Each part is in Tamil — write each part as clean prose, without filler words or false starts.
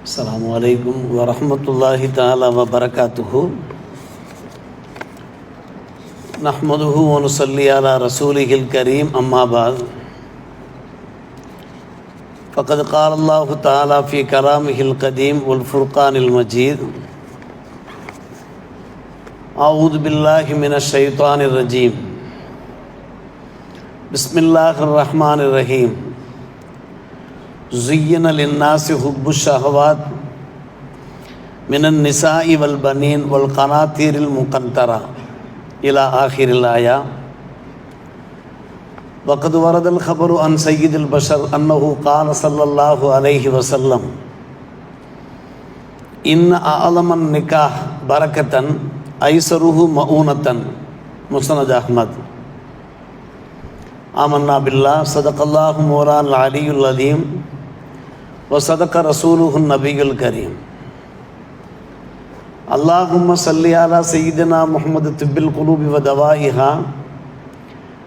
அஸ்ஸலாமு அலைக்கும் வரஹ்மத்துல்லாஹி தஆலா வ பரகாத்துஹு. நஹ்மதுஹு வ நுஸல்லி அலா ரசூலிஹில் கரீம். அம்மா பஅத். ஃபக்கத் கால அல்லாஹு தஆலா ஃபீ கலாமிஹில் கதீம் வல் ஃபுர்கானில் மஜீத். அஊது பில்லாஹி மினஷ் ஷைத்தானிர் ரஜீம். பிஸ்மில்லாஹிர் ரஹ்மானிர் ரஹீம். ज़ुय्यिन लिन्नासि हुब्बु शहवात मिनन निसाई वल बनीन वल क़नातीरिल मुक़न्तरा इला आखिरिल आया. वक़द वरदल ख़बरु अन सय्यिदिल बशर अन्नहु क़ाल सल्लल्लाहु अलैहि वसल्लम इन्न अअलमन निकाह बरकतन ऐसरुहु मऊनतन. मुस्नद अहमद. आमन्ना बिल्लाह सदक़ल्लाहु मौलाना अलीयुल अज़ीम व सदक़ रसूलुहुन नबियुल करीम. अल्लाहुम्मा सल्लि अला सय्यिदिना मुहम्मद तिब्बिल क़ुलूबि व दवाइहा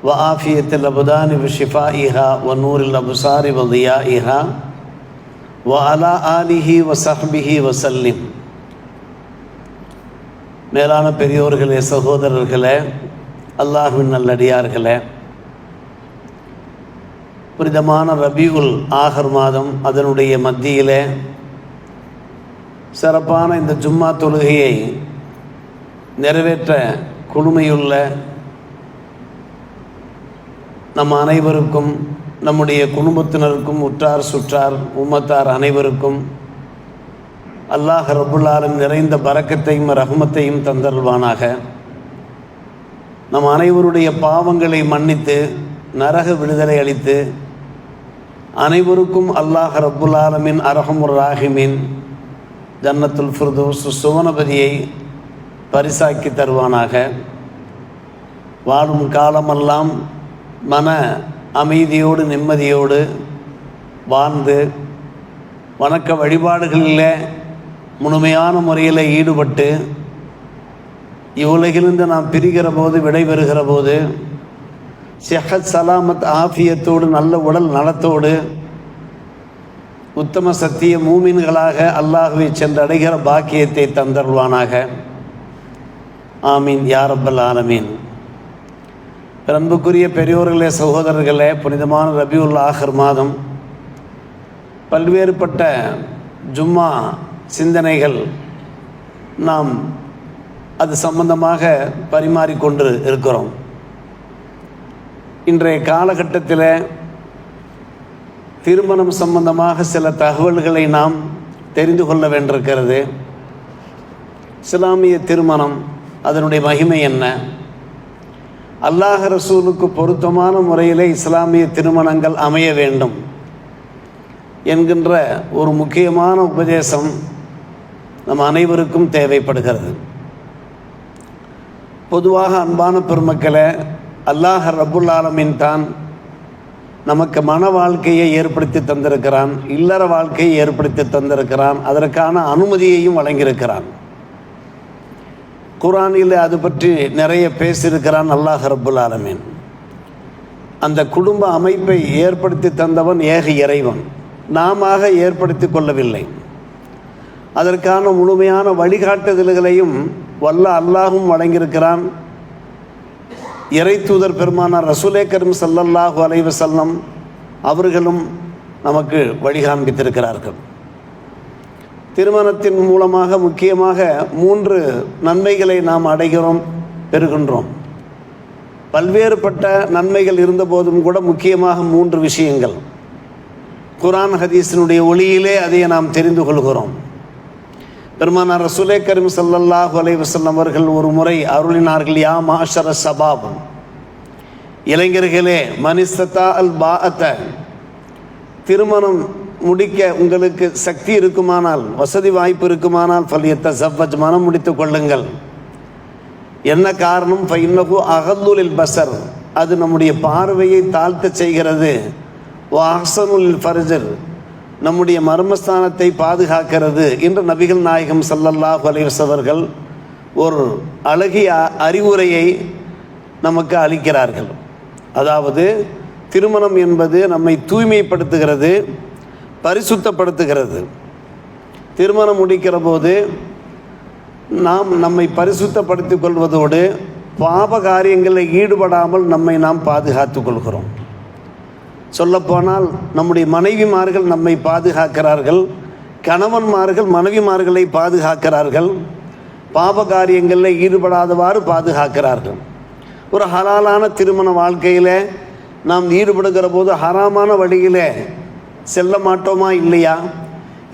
व आफ़ियतिल अबदानि व शिफ़ाइहा व नूरिल अब्सारि व ज़ियाइहा व अला आलिहि व सहबिहि व सल्लिम. மேலான பெரியோர்களே, சகோதரர்களே, அல்லாஹ்வின் நல்லடியார்களே, புனிதமான ரபியுல் ஆஹர் மாதம் அதனுடைய மத்தியிலே சிறப்பான இந்த ஜும்மா தொழுகையை நிறைவேற்ற குழுமையுள்ள நம் அனைவருக்கும், நம்முடைய குடும்பத்தினருக்கும், உற்றார் சுற்றார் உம்மத்தார் அனைவருக்கும் அல்லாஹ் ரப்புல் ஆலமீன் நிறைந்த பரக்கத்தையும் ரஹ்மத்தையும் தந்தருள்வானாக. நம் அனைவருடைய பாவங்களை மன்னித்து நரக விடுதலை அளித்து அனைவருக்கும் அல்லாஹ் ரப்புல் ஆலமீன் அர்ஹமுர் ராஹிமீன் ஜன்னத்துல் ஃபிர்தௌஸ் சுவனபதியை பரிசாக்கி தருவானாக. வாழும் காலமெல்லாம் மன அமைதியோடு நிம்மதியோடு வாழ்ந்து வணக்க வழிபாடுகளில் முழுமையான முறையில் ஈடுபட்டு இவ்வுலகிலிருந்து நாம் பிரிகிற போது, விடைபெறுகிற போது சிஹத் சலாமத் ஆஃபியத்தோடு நல்ல உடல் நலத்தோடு உத்தம சத்திய மூமின்களாக அல்லாஹ்வை சென்றடைகிற பாக்கியத்தை தந்தருள்வானாக. ஆமீன் யா ரப்பல் ஆலமீன். அன்புக்குரிய பெரியோர்களே, சகோதரர்களே, புனிதமான ரபியுல் ஆஹர் மாதம் பல்வேறுபட்ட ஜும்மா சிந்தனைகள் நாம் அது சம்பந்தமாக பரிமாறிக்கொண்டு இருக்கிறோம். இன்றைய காலகட்டத்தில் திருமணம் சம்பந்தமாக சில தகவல்களை நாம் தெரிந்து கொள்ள வேண்டியிருக்கிறது. இஸ்லாமிய திருமணம், அதனுடைய மகிமை என்ன, அல்லாஹ் ரசூலுக்கு பொருத்தமான முறையில் இஸ்லாமிய திருமணங்கள் அமைய வேண்டும் என்கின்ற ஒரு முக்கியமான உபதேசம் நம் அனைவருக்கும் தேவைப்படுகிறது. பொதுவாக அன்பான பெருமக்களே, அல்லாஹ் ரப்புல் ஆலமீன் தான் நமக்கு மன வாழ்க்கையை ஏற்படுத்தி தந்திருக்கிறான், இல்லற வாழ்க்கையை ஏற்படுத்தி தந்திருக்கிறான், அதற்கான அனுமதியையும் வழங்கியிருக்கிறான். குர்ஆனில் அது பற்றி நிறைய பேசியிருக்கிறான் அல்லாஹ் ரப்புல் ஆலமீன். அந்த குடும்ப அமைப்பை ஏற்படுத்தி தந்தவன் ஏக இறைவன், நாம ஏற்படுத்தி கொள்ளவில்லை. அதற்கான முழுமையான வழிகாட்டுதல்களையும் வல்ல அல்லாஹும் வழங்கியிருக்கிறான். இறை தூதர் பெருமானார் ரசூலே கரீம் ஸல்லல்லாஹு அலைஹி வஸல்லம் அவர்களும் நமக்கு வழிகாண்பித்திருக்கிறார்கள். திருமணத்தின் மூலமாக முக்கியமாக 3 நன்மைகளை நாம் அடைகிறோம், பெறுகின்றோம். பல்வேறுபட்ட நன்மைகள் இருந்தபோதும் கூட முக்கியமாக 3 விஷயங்கள் குர்ஆன் ஹதீஸினுடைய ஒளியிலே அதை நாம் தெரிந்து கொள்கிறோம். பெருமானார் ரசூலே கரீம் ஸல்லல்லாஹு அலைஹி வஸல்லம் அவர்கள் ஒரு முறை அருளினார்கள், யா மாஷர ஷபாப், இளைஞர்களே, மனிஸ்ததா அல் பாஅத, திருமணம் முடிக்க உங்களுக்கு சக்தி இருக்குமானால், வசதி வாய்ப்பு இருக்குமானால், ஃபல்யத்தஸவ்வஜ், மனம் முடித்து கொள்ளுங்கள். என்ன காரணம்? ஃபஇன்னஹு அகல்லு லில் பஸர், அது நம்முடைய பார்வையை தாழ்த்த செய்கிறது. வ அஹ்ஸனு லில் ஃபர்ஜ், நம்முடைய மர்மஸ்தானத்தை பாதுகாக்கிறது என்று நபிகள் நாயகம் ஸல்லல்லாஹு அலைஹி வஸல்லம் அவர்கள் ஒரு அழகிய அறிவுரையை நமக்கு அளிக்கிறார்கள். அதாவது திருமணம் என்பது நம்மை தூய்மைப்படுத்துகிறது, பரிசுத்தப்படுத்துகிறது. திருமணம் முடிக்கிற போது நாம் நம்மை பரிசுத்தப்படுத்திக் கொள்வதோடு பாப காரியங்களில் ஈடுபடாமல் நம்மை நாம் பாதுகாத்து கொள்கிறோம். சொல்லப்போனால் நம்முடைய மனைவிமார்கள் நம்மை பாதுகாக்கிறார்கள், கணவன்மார்கள் மனைவிமார்களை பாதுகாக்கிறார்கள், பாப காரியங்களில் ஈடுபடாதவாறு பாதுகாக்கிறார்கள். ஒரு ஹலாலான திருமண வாழ்க்கையில் நாம் ஈடுபடுகிற போது ஹராமான வழியில் செல்ல மாட்டோமா இல்லையா?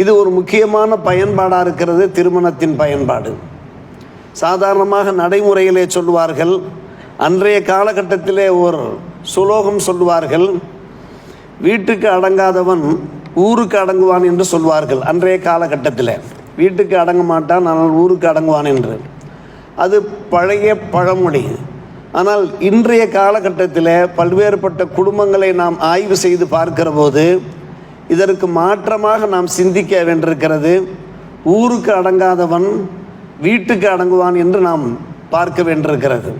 இது ஒரு முக்கியமான பயன்பாடாக இருக்கிறது, திருமணத்தின் பயன்பாடு. சாதாரணமாக நடைமுறையிலே சொல்லுவார்கள், அன்றைய காலகட்டத்திலே ஒரு சுலோகம் சொல்லுவார்கள், வீட்டுக்கு அடங்காதவன் ஊருக்கு அடங்குவான் என்று சொல்வார்கள். அன்றைய காலகட்டத்தில் வீட்டுக்கு அடங்க மாட்டான், ஆனால் ஊருக்கு அடங்குவான் என்று. அது பழைய பழமொழி. ஆனால் இன்றைய காலகட்டத்தில் பல்வேறுபட்ட குடும்பங்களை நாம் ஆய்வு செய்து பார்க்கிற போது இதற்கு மாற்றமாக நாம் சிந்திக்க வேண்டியிருக்கிறது. ஊருக்கு அடங்காதவன் வீட்டுக்கு அடங்குவான் என்று நாம் பார்க்க வேண்டியிருக்கிறது.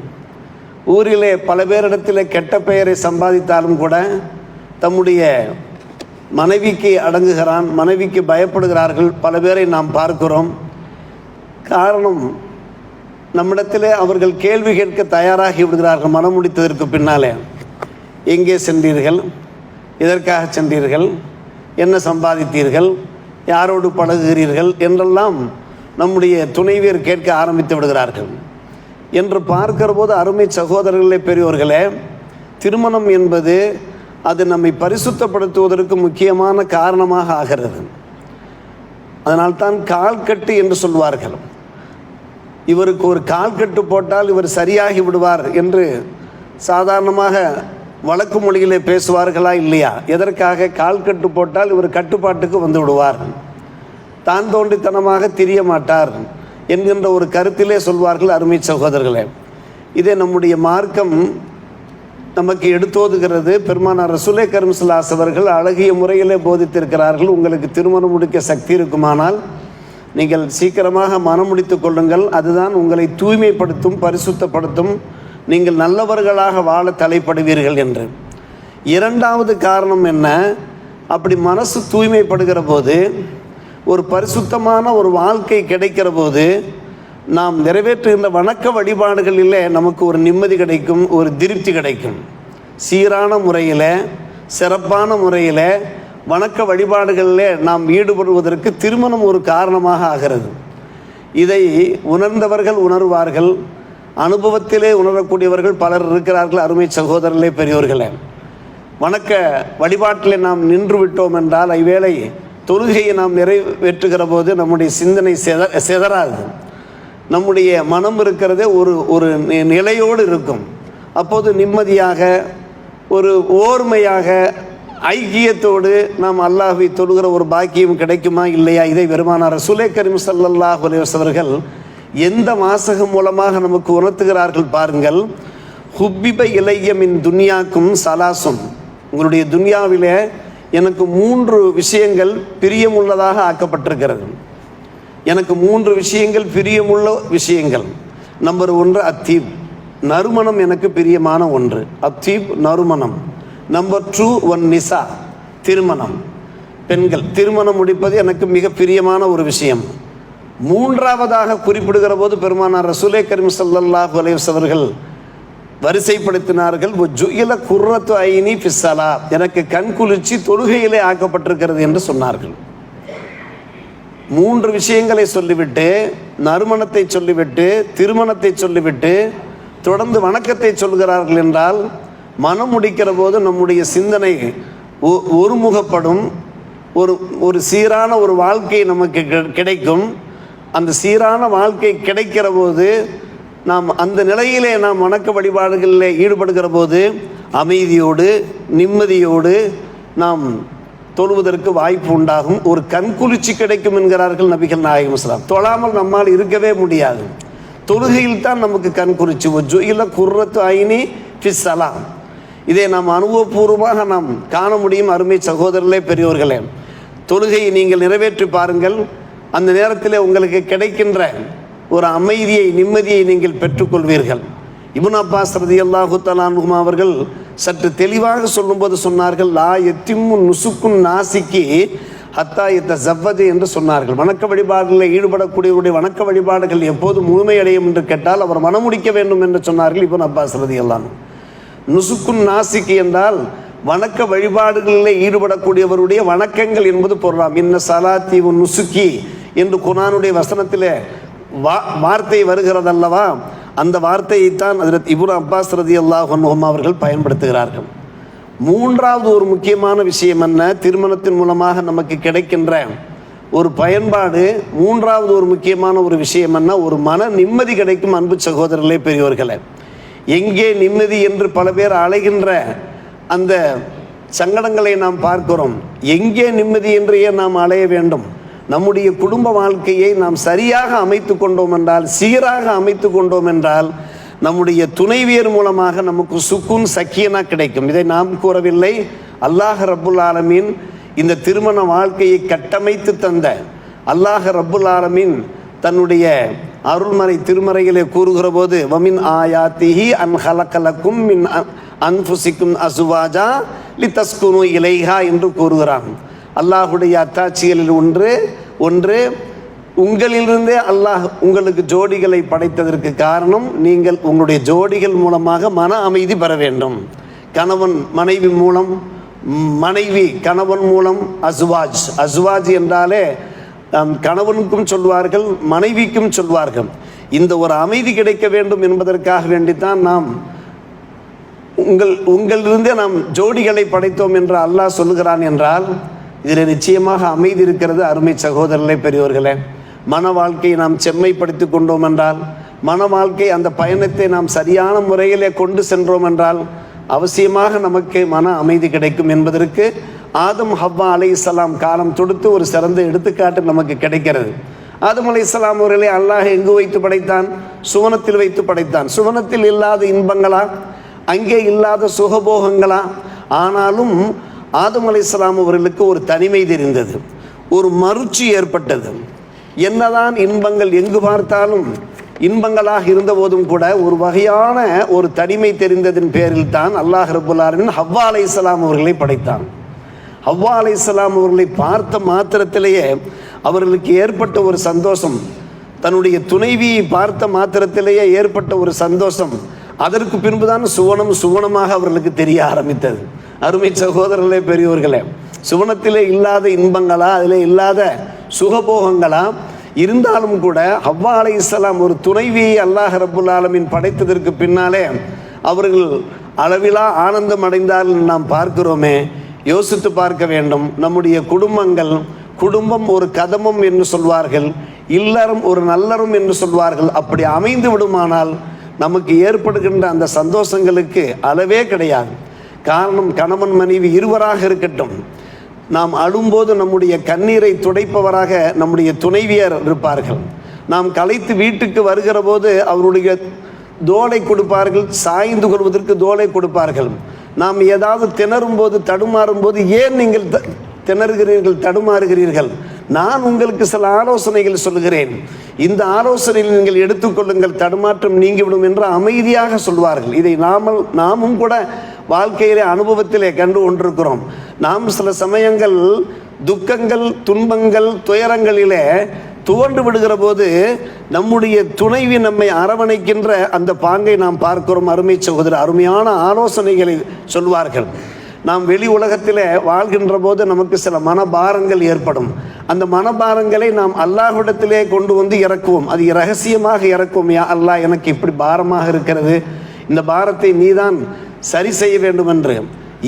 ஊரிலே பல பேரிடத்தில் கெட்ட பெயரை சம்பாதித்தாலும் கூட தம்முடைய மனைவிக்கு அடங்குகிறான், மனைவிக்கு பயப்படுகிறார்கள், பல பேரை நாம் பார்க்கிறோம். காரணம், நம்மிடத்திலே அவர்கள் கேள்வி கேட்க தயாராகி விடுகிறார்கள். மனம் முடித்ததற்கு பின்னாலே, எங்கே சென்றீர்கள், எதற்காக சென்றீர்கள், என்ன சம்பாதித்தீர்கள், யாரோடு பழகுகிறீர்கள் என்றெல்லாம் நம்முடைய துணைவியர் கேட்க ஆரம்பித்து விடுகிறார்கள். என்று பார்க்கிற போது அருமை சகோதரர்களே, பெரியோர்களே, திருமணம் என்பது அது நம்மை பரிசுத்தப்படுத்துவதற்கு முக்கியமான காரணமாக ஆகிறது. அதனால்தான் கால்கட்டு என்று சொல்வார்கள். இவருக்கு ஒரு கால்கட்டு போட்டால் இவர் சரியாகி விடுவார் என்று சாதாரணமாக வழக்கு மொழியிலே பேசுவார்களா இல்லையா? எதற்காக? கால்கட்டு போட்டால் இவர் கட்டுப்பாட்டுக்கு வந்து விடுவார், தான் தோண்டித்தனமாக திரிய மாட்டார் என்கின்ற ஒரு கருத்திலே சொல்வார்கள். அருமை சகோதரர்களே, இதை நம்முடைய மார்க்கம் நமக்கு எடுத்தோதுகிறது. பெருமானார் ரசூலே கரீம் ஸல்லல்லாஹு அலைஹி அவர்கள் அழகிய முறையிலே போதித்திருக்கிறார்கள். உங்களுக்கு திருமணம் முடிக்க சக்தி இருக்குமானால் நீங்கள் சீக்கிரமாக மனம் முடித்து கொள்ளுங்கள், அதுதான் உங்களை தூய்மைப்படுத்தும், பரிசுத்தப்படுத்தும், நீங்கள் நல்லவர்களாக வாழ தலைப்படுவீர்கள் என்று. இரண்டாவது காரணம் என்ன? அப்படி மனசு தூய்மைப்படுகிற போது, ஒரு பரிசுத்தமான ஒரு வாழ்க்கை கிடைக்கிற போது, நாம் நிறைவேற்றுகின்ற வணக்க வழிபாடுகளிலே நமக்கு ஒரு நிம்மதி கிடைக்கும், ஒரு திருப்தி கிடைக்கும். சீரான முறையில், சிறப்பான முறையில் வணக்க வழிபாடுகளிலே நாம் ஈடுபடுவதற்கு திருமணம் ஒரு காரணமாக ஆகிறது. இதை உணர்ந்தவர்கள் உணர்வார்கள், அனுபவத்திலே உணரக்கூடியவர்கள் பலர் இருக்கிறார்கள். அருமை சகோதரர்களே, பெரியோர்களே, வணக்க வழிபாட்டிலே நாம் நின்று விட்டோம் என்றால், ஐவேளை தொழுகையை நாம் நிறைவேற்றுகிற போது நம்முடைய சிந்தனை செதறாது. நம்முடைய மனம் இருக்கிறதே ஒரு நிலையோடு இருக்கும். அப்போது நிம்மதியாக, ஒரு ஓர்மையாக, ஐக்கியத்தோடு நாம் அல்லாஹ்வை தொழுகிற ஒரு பாக்கியம் கிடைக்குமா இல்லையா? இதை பெருமானார் ரசூலே கரீம் ஸல்லல்லாஹு அலைஹி வஸல்லம் எந்த வாசகம் மூலமாக நமக்கு உணர்த்துகிறார்கள் பாருங்கள். ஹுப்பிப இலைய மின் துன்யாக்கும் சலாசும், உங்களுடைய துன்யாவிலே எனக்கு 3 விஷயங்கள் பிரியமுள்ளதாக ஆக்கப்பட்டிருக்கிறது. எனக்கு 3 விஷயங்கள் பிரியமுள்ள விஷயங்கள். நம்பர் 1 அத்தீப், நறுமணம் எனக்கு பிரியமான ஒன்று. அத்தீப், நறுமணம். நம்பர் 2 ஒன் நிசா, திருமணம், பெண்கள், திருமணம் முடிப்பது எனக்கு மிக பிரியமான ஒரு விஷயம். மூன்றாவதாக குறிப்பிடுகிற போது பெருமானார் ரசூலே கரீம் ஸல்லல்லாஹு அலைஹி வஸல்லம் அவர்கள் வரிசைப்படுத்தினார்கள், ஜுஇல குர்ரத்து ஐனி ஃபிஸ்ஸலா, எனக்கு கண் குளிர்ச்சி தொழுகையிலே ஆக்கப்பட்டிருக்கிறது என்று சொன்னார்கள். 3 விஷயங்களை சொல்லிவிட்டு, நறுமணத்தை சொல்லிவிட்டு, திருமணத்தை சொல்லிவிட்டு தொடர்ந்து வணக்கத்தை சொல்கிறார்கள் என்றால், மனம் முடிக்கிற போது நம்முடைய சிந்தனை ஒருமுகப்படும், ஒரு சீரான ஒரு வாழ்க்கை நமக்கு கிடைக்கும். அந்த சீரான வாழ்க்கை கிடைக்கிற போது நாம் அந்த நிலையிலே நாம் வணக்க வழிபாடுகளில் ஈடுபடுகிற போது அமைதியோடு நிம்மதியோடு நாம் தொழுவதற்கு வாய்ப்பு உண்டாகும். ஒரு கண்குளிர்ச்சி கிடைக்கும் என்கிறார்கள் நபிகள் நாயகம் ஸல்லல்லாஹு அலைஹி வஸல்லம். தொழாமல் நம்மால் இருக்கவே முடியாது. தொழுகையில் தான் நமக்கு கண்குளிர்ச்சி. ஜுஇல குர்ரத்து ஐனி ஃபிஸ்ஸலா, இதை நாம் அனுபவபூர்வமாக நாம் காண முடியும். அருமை சகோதரர்களே, பெரியோர்களே, தொழுகையை நீங்கள் நிறைவேற்றி பாருங்கள். அந்த நேரத்தில் உங்களுக்கு கிடைக்கின்ற ஒரு அமைதியை, நிம்மதியை நீங்கள் பெற்றுக்கொள்வீர்கள். இப்னு அப்பாஸ் ரலியல்லாஹு தஆலா அன்ஹுமா அவர்கள் சற்று தெளிவாக சொல்லும்போது சொன்னார்கள், லா யத்திம்மு நுசுக்குன் நாசிக்கி ஹத்தா யத்தஸவ்வஜ என்று சொன்னார்கள். வணக்க வழிபாடுகளில் ஈடுபடக்கூடியவருடைய வணக்க வழிபாடுகள் எப்போது முழுமையடையும் என்று கேட்டால் அவர் மனமுடிக்க வேண்டும் என்று சொன்னார்கள் இப்னு அப்பாஸ் ரலியல்லாஹு அன்ஹு. நுசுக்குன் நாசிக் என்றால் வணக்க வழிபாடுகளில் ஈடுபடக்கூடியவருடைய வணக்கங்கள் என்பது பொருளாம். இன்ன சலாத்தி நுசுக்கி என்று குர்ஆனுடைய வசனத்திலே வார்த்தை வருகிறதல்லவா, அந்த வார்த்தையைத்தான் ஹஜ்ரத் இப்னு அப்பாஸ் ரலியல்லாஹு அன்ஹு அவர்கள் பயன்படுத்துகிறார்கள். மூன்றாவது ஒரு முக்கியமான விஷயம் என்ன, திருமணத்தின் மூலமாக நமக்கு கிடைக்கின்ற ஒரு பயன்பாடு, மூன்றாவது ஒரு முக்கியமான ஒரு விஷயம் என்ன, ஒரு மன நிம்மதி கிடைக்கும். அன்பு சகோதரர்களே, பெரியோர்களே, எங்கே நிம்மதி என்று பல பேர் அலைகின்ற அந்த சங்கடங்களை நாம் பார்க்கிறோம். எங்கே நிம்மதி என்றே நாம் அலைய வேண்டும்? நம்முடைய குடும்ப வாழ்க்கையை நாம் சரியாக அமைத்து கொண்டோம் என்றால், சீராக அமைத்து கொண்டோம் என்றால், நம்முடைய துணைவியர் மூலமாக நமக்கு சுக்கூன் சக்கியனா கிடைக்கும். இதை நாம் கூறவில்லை, அல்லாஹ் ரப்புல் ஆலமீன் இந்த திருமண வாழ்க்கையை கட்டமைத்து தந்த அல்லாஹ் ரப்புல் ஆலமீன் தன்னுடைய அருள்மறை திருமறைகளை கூறுகிற போது வமின் ஆயாத்திஹி அன் ஹலகலக்கும் மின் அன்ஃபுசிக்கும் அசுவாஜா லிதஸ்குனு இலைஹா என்று கூறுகிறான். அல்லாஹுடைய அத்தாட்சிகளில் ஒன்று உங்களிலிருந்தே அல்லாஹ் உங்களுக்கு ஜோடிகளை படைத்ததற்கு காரணம், நீங்கள் உங்களுடைய ஜோடிகள் மூலமாக மன அமைதி பெற வேண்டும். கணவன் மனைவி மூலம், மனைவி கணவன் மூலம் அசுவாஜ் என்றாலே கணவனுக்கும் சொல்வார்கள், மனைவிக்கும் சொல்வார்கள். இந்த ஒரு அமைதி கிடைக்க வேண்டும் என்பதற்காக வேண்டித்தான் நாம் உங்களிலிருந்தே நாம் ஜோடிகளை படைத்தோம் என்று அல்லாஹ் சொல்லுகிறான் என்றால் இதில் நிச்சயமாக அமைதி இருக்கிறது. அருமை சகோதரர்களே, பெரியோர்களே, மன வாழ்க்கையை நாம் செம்மைப்படுத்தி கொண்டோம் என்றால், மன வாழ்க்கை அந்த பயணத்தை நாம் சரியான முறையிலே கொண்டு சென்றோம் என்றால் அவசியமாக நமக்கு மன அமைதி கிடைக்கும் என்பதற்கு ஆதம் ஹவ்வா அலைஹிஸ்ஸலாம் காலம் தொடுத்து ஒரு சிறந்த எடுத்துக்காட்டு நமக்கு கிடைக்கிறது. ஆதம் அலைஹிஸ்ஸலாம் அவர்களை அல்லாஹ் எங்கு வைத்து படைத்தான்? சுவனத்தில் வைத்து படைத்தான். சுவனத்தில் இல்லாத இன்பங்களா, அங்கே இல்லாத சுகபோகங்களா? ஆனாலும் ஆதம் அலைஹிஸ்ஸலாம் அவர்களுக்கு ஒரு தனிமை தெரிந்தது, ஒரு மறுச்சி ஏற்பட்டது. என்னதான் இன்பங்கள் எங்கு பார்த்தாலும் இன்பங்களாக இருந்த போதும் கூட ஒரு வகையான ஒரு தனிமை தெரிந்ததின் பேரில் தான் அல்லாஹ் ரப்புல் ஆலமீன் ஹவ்வா அலைஹிஸ்ஸலாம் அவர்களை படைத்தான். ஹவ்வா அலைஹிஸ்ஸலாம் அவர்களை பார்த்த மாத்திரத்திலேயே அவர்களுக்கு ஏற்பட்ட ஒரு சந்தோஷம், தன்னுடைய துணைவியை பார்த்த மாத்திரத்திலேயே ஏற்பட்ட ஒரு சந்தோஷம், அதற்கு பின்புதான் சுவனமாக அவர்களுக்கு தெரிய ஆரம்பித்தது. அருமை சகோதரர்களே, பெரியோர்களே, சுவனத்திலே இல்லாத இன்பங்களா, அதிலே இல்லாத சுகபோகங்களா இருந்தாலும் கூட ஹவ்வா அலைஹிஸ்ஸலாம் ஒரு துணைவியை அல்லாஹ் ரப்புல் ஆலமீன் படைத்ததற்கு பின்னாலே அவர்கள் அளவிலா ஆனந்தம் அடைந்தார்கள் நாம் பார்க்கிறோமே. யோசித்து பார்க்க வேண்டும். நம்முடைய குடும்பம் ஒரு கதமம் என்று சொல்வார்கள், இல்லறம் ஒரு நல்லறம் என்று சொல்வார்கள். அப்படி அமைந்து விடுமானால் நமக்கு ஏற்படுகின்ற அந்த சந்தோஷங்களுக்கு அளவே கிடையாது. காரணம், கணவன் மனைவி இருவராக இருக்கட்டும், நாம் அழும்போது நம்முடைய கண்ணீரை துடைப்பவராக நம்முடைய துணைவியர் இருப்பார்கள். நாம் களைத்து வீட்டுக்கு வருகிற போது அவருடைய தோளை கொடுப்பார்கள், சாய்ந்து கொள்வதற்கு தோளை கொடுப்பார்கள். நாம் ஏதாவது திணறும் போது தடுமாறும் போது, ஏன் நீங்கள் திணறுகிறீர்கள், தடுமாறுகிறீர்கள், நான் உங்களுக்கு சில ஆலோசனைகள் சொல்கிறேன், இந்த ஆலோசனையில் நீங்கள் எடுத்துக்கொள்ளுங்கள், தடுமாற்றம் நீங்கிவிடும் என்று அமைதியாக சொல்வார்கள். இதை நாமும் கூட வாழ்க்கையிலே அனுபவத்திலே கண்டு கொண்டிருக்கிறோம். நாம் சில சமயங்கள் துக்கங்கள், துன்பங்கள், துயரங்களிலே துவண்டு விடுகிற போது நம்முடைய துணைவி நம்மை அரவணைக்கின்ற அந்த பாங்கை நாம் பார்க்கிறோம். அருமை சகோதரர், அருமையான ஆலோசனைகளை சொல்வார்கள். நாம் வெளி உலகத்திலே வாழ்கின்ற போது நமக்கு சில மனபாரங்கள் ஏற்படும். அந்த மனபாரங்களை நாம் அல்லாஹ்விடத்திலே கொண்டு வந்து இறக்குவோம். அது ரகசியமாக இறக்குவோம். யா அல்லாஹ், எனக்கு இப்படி பாரமாக இருக்கிறது, இந்த பாரத்தை நீதான் சரி செய்ய வேண்டும் என்று.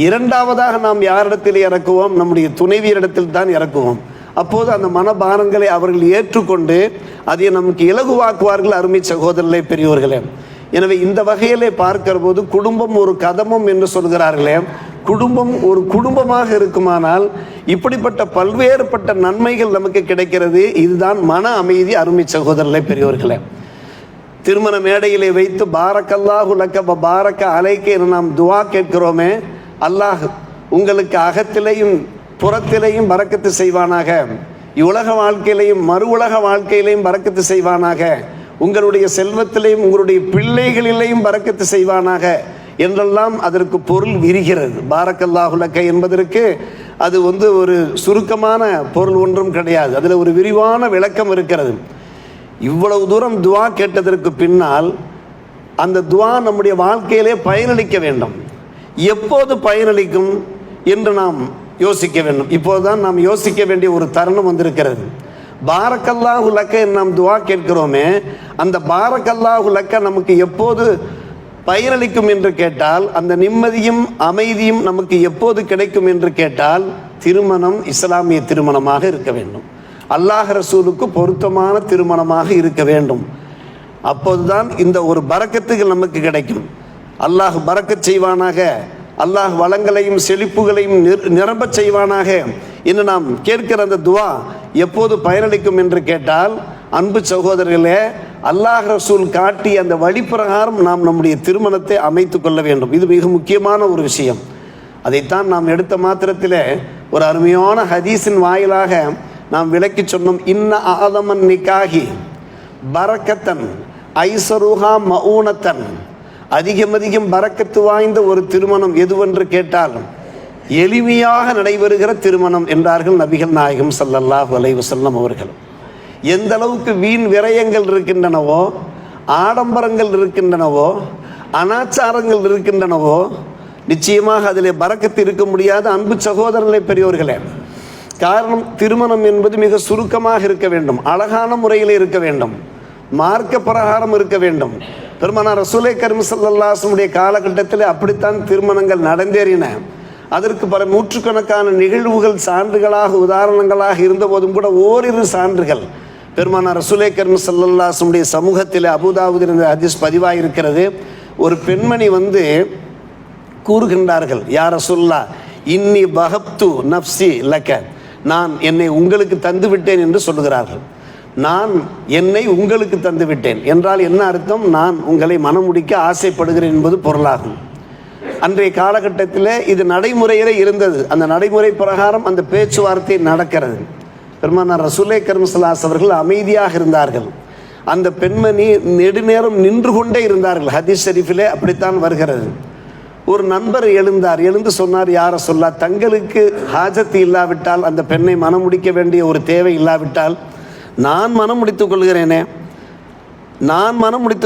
இரண்டாவதாக நாம் யாரிடத்தில் இறக்குவோம்? நம்முடைய துணைவியரிடத்தில் தான் இறக்குவோம். அப்போது அந்த மனபாரங்களை அவர்கள் ஏற்றுக்கொண்டு அதை நமக்கு இலகுவாக்குவார்கள். அருமை சகோதரர்களே, பெரியோர்களே, எனவே இந்த வகையிலே பார்க்கிற போது குடும்பம் ஒரு கதமம் என்று சொல்கிறார்களே, குடும்பம் ஒரு குடும்பமாக இருக்குமானால் இப்படிப்பட்ட பல்வேறுபட்ட நன்மைகள் நமக்கு கிடைக்கிறது. இதுதான் மன அமைதி. அருமை சகோதரர்களே, பெரியோர்களே, திருமண மேடையிலே வைத்து பாரக்கல்லாஹு லக்க வ பாரக்க அலைக்க என நாம் துவா கேட்கிறோமே, அல்லாஹ் உங்களுக்கு அகத்திலையும் புறத்திலையும் பரக்கத்து செய்வானாக, இவ்வுலக வாழ்க்கையிலையும் மறு உலக வாழ்க்கையிலையும் பரக்கத்து செய்வானாக, உங்களுடைய செல்வத்திலையும் உங்களுடைய பிள்ளைகளிலேயும் பரக்கத்து செய்வானாக என்றெல்லாம் அதற்கு பொருள் விரிகிறது. பாரக்கல்லாஹு லக்க என்பதற்கு அது ஒரு சுருக்கமான பொருள் ஒன்றும் கிடையாது. அதில் ஒரு விரிவான விளக்கம் இருக்கிறது. இவ்வளவு தூரம் துவா கேட்டதற்கு பின்னால் அந்த துவா நம்முடைய வாழ்க்கையிலே பயனளிக்க வேண்டும். எப்போது பயனளிக்கும் என்று நாம் யோசிக்க வேண்டும். இப்போதுதான் நாம் யோசிக்க வேண்டிய ஒரு தருணம் வந்திருக்கிறது. பாரக்கல்லாஹு லக்க நாம் துவா கேட்கிறோமே, அந்த பாரக்கல்லாஹு லக்க நமக்கு எப்போது பயனளிக்கும் என்று கேட்டால், அந்த நிம்மதியும் அமைதியும் நமக்கு எப்போது கிடைக்கும் என்று கேட்டால், திருமணம் இஸ்லாமிய திருமணமாக இருக்க வேண்டும், அல்லாஹ் ரசூலுக்கு பொருத்தமான திருமணமாக இருக்க வேண்டும். அப்போதுதான் இந்த ஒரு பரக்கத்துகள் நமக்கு கிடைக்கும். அல்லாஹ் பரக்கத் செய்வானாக, அல்லாஹ் வளங்களையும் செழிப்புகளையும் நிரம்பச் செய்வானாக என்று நாம் கேட்கிற அந்த துவா எப்போது பயனளிக்கும் என்று கேட்டால், அன்பு சகோதரர்களே, அல்லாஹ் ரசூல் காட்டிய அந்த வழிப்பிரகாரம் நாம் நம்முடைய திருமணத்தை அமைத்து கொள்ள வேண்டும். இது மிக முக்கியமான ஒரு விஷயம். அதைத்தான் நாம் எடுத்த மாத்திரத்தில் ஒரு அருமையான ஹதீஸின் வாயிலாக நாம் விளக்கி சொன்னோம். இன்ன ஆதமன் நிக்காகி பரக்கத்தன் ஐசருஹா மஊனத்தன், அதிகம் பரக்கத்து வாய்ந்த ஒரு திருமணம் எதுவென்று கேட்டால் எளிமையாக நடைபெறுகிற திருமணம் என்றார்கள் நபிகள் நாயகம் ஸல்லல்லாஹு அலைஹி வஸல்லம் அவர்கள். எந்த அளவுக்கு வீண் விரயங்கள் இருக்கின்றனவோ, ஆடம்பரங்கள் இருக்கின்றனவோ, அனாச்சாரங்கள் இருக்கின்றனவோ, நிச்சயமாக அதிலே பரக்கத்து இருக்க முடியாத அன்பு சகோதரர்களே, பெரியோர்களே. காரணம், திருமணம் என்பது மிக சுருக்கமாக இருக்க வேண்டும், அழகான முறையில் இருக்க வேண்டும், மார்க்க பிரகாரம் இருக்க வேண்டும். பெருமானார் ரசூலே கரீம் ஸல்லல்லாஹு அலைஹி வஸல்லம் காலகட்டத்தில் அப்படித்தான் திருமணங்கள் நடந்தேறின. அதற்கு பல நூற்றுக்கணக்கான நிகழ்வுகள் சான்றுகளாக உதாரணங்களாக இருந்த போதும் கூட ஓரிரு சான்றுகள் பெருமானார் ரசூலே கரீம் ஸல்லல்லாஹு அலைஹி வஸல்லம் சமூகத்தில் அபூதாவுதில் இருந்த ஹதீஸ் பதிவாக இருக்கிறது. ஒரு பெண்மணி கூறுகின்றார்கள், யா ரசூலுல்லாஹ் இன்னி பஹப்து நஃப்ஸி லக, நான் என்னை உங்களுக்கு தந்து விட்டேன் என்று சொல்லுகிறார்கள். நான் என்னை உங்களுக்கு தந்து விட்டேன் என்றால் என்ன அர்த்தம்? நான் உங்களை மனமுடிக்க ஆசைப்படுகிறேன் என்பது பொருளாகும். அன்றைய காலகட்டத்தில் இது நடைமுறையிலே இருந்தது. அந்த நடைமுறை பிரகாரம் அந்த பேச்சுவார்த்தை நடக்கிறது. பெருமானார் ரசூலே கரீம் ஸல்லல்லாஹு அலைஹி வஸல்லம் அவர்கள் அமைதியாக இருந்தார்கள். அந்த பெண்மணி நெடுநேரம் நின்று கொண்டே இருந்தார்கள். ஹதீஸ் ஷரீஃபிலே அப்படித்தான் வருகிறது. ஒரு நண்பர் எழுந்து சொன்னார், யா ரசூலுல்லாஹ், தங்களுக்கு ஹாஜத்து இல்லாவிட்டால், அந்த பெண்ணை மனமுடிக்க வேண்டிய ஒரு தேவை இல்லாவிட்டால் நான் மனம் முடித்துக்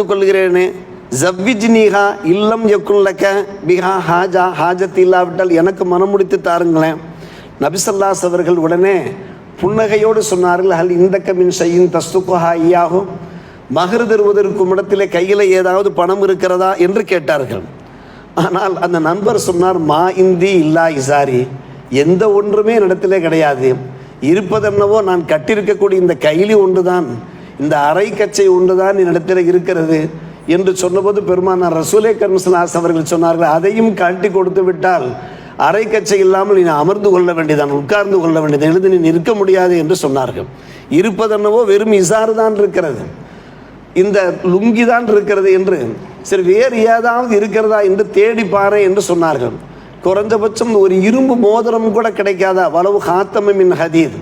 கொள்கிறேனே, ஜவ்விஜ்னிஹா இல்லம் யக்குல்லக பிஹா ஹாஜா, ஹாஜத் இல்லாவிட்டால் எனக்கு மனம் முடித்து தாருங்களேன். நபி ஸல்லல்லாஹு அலைஹி அவர்கள் உடனே புன்னகையோடு சொன்னார்கள், ஹல் இந்தக்க மின் ஷையின் தஸ்துகுஹா இய்யாஹு, மஹர் தருவதற்கும் இடத்திலே கையில் ஏதாவது பணம் இருக்கிறதா என்று கேட்டார்கள். ஆனால் அந்த நண்பர் சொன்னார், மா இந்தி இல்லா இசாரி, எந்த ஒன்றுமே என்னிடத்திலே கிடையாது, இருப்பதென்னவோ நான் கட்டியிருக்கக்கூடிய இந்த கைலி ஒன்றுதான், இந்த அரை கச்சை ஒன்றுதான் என்னிடத்தில் இருக்கிறது என்று சொன்னபோது பெருமானார் ரசூலே கரீம் ஸல்லல்லாஹு அலைஹி வஸல்லம் அவர்கள் சொன்னார்கள், அதையும் காட்டி கொடுத்து விட்டால் அரை கச்சை இல்லாமல் நீ அமர்ந்து கொள்ள வேண்டியதான், உட்கார்ந்து கொள்ள வேண்டியதான், எழுந்து நீ நிற்க முடியாது என்று சொன்னார்கள். இருப்பதென்னவோ வெறும் இசாறு தான் இருக்கிறது, இந்த லுங்கி தான் இருக்கிறது என்று, சரி வேறு ஏதாவது இருக்கிறதா என்று தேடி பாரு என்று சொன்னார்கள். குறைஞ்சபட்சம் ஒரு இரும்பு மோதிரம் கூட கிடைக்காதா, வலவு ஹாத்தம மின் ஹதீத்,